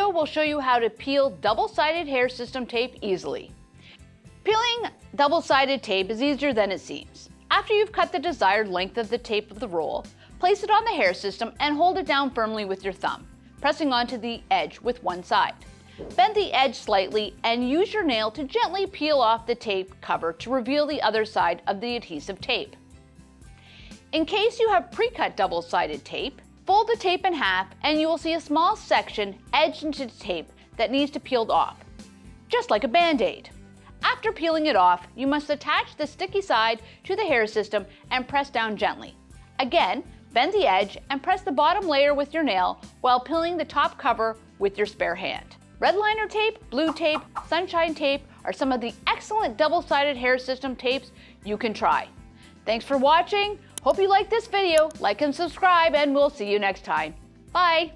video will show you how to peel double-sided Hairsystem tape easily. Peeling double-sided tape is easier than it seems. After you've cut the desired length of the tape of the roll, place it on the Hairsystem and hold it down firmly with your thumb, pressing onto the edge with one side. Bend the edge slightly and use your nail to gently peel off the tape cover to reveal the other side of the adhesive tape. In case you have pre-cut double-sided tape, fold the tape in half and you will see a small section edged into the tape that needs to be peeled off, just like a band-aid. After peeling it off, you must attach the sticky side to the Hairsystem and press down gently. Again, bend the edge and press the bottom layer with your nail while peeling the top cover with your spare hand. Red liner tape, blue tape, sunshine tape are some of the excellent double-sided Hairsystem tapes you can try. Thanks for watching. Hope you liked this video. Like and subscribe, and we'll see you next time. Bye!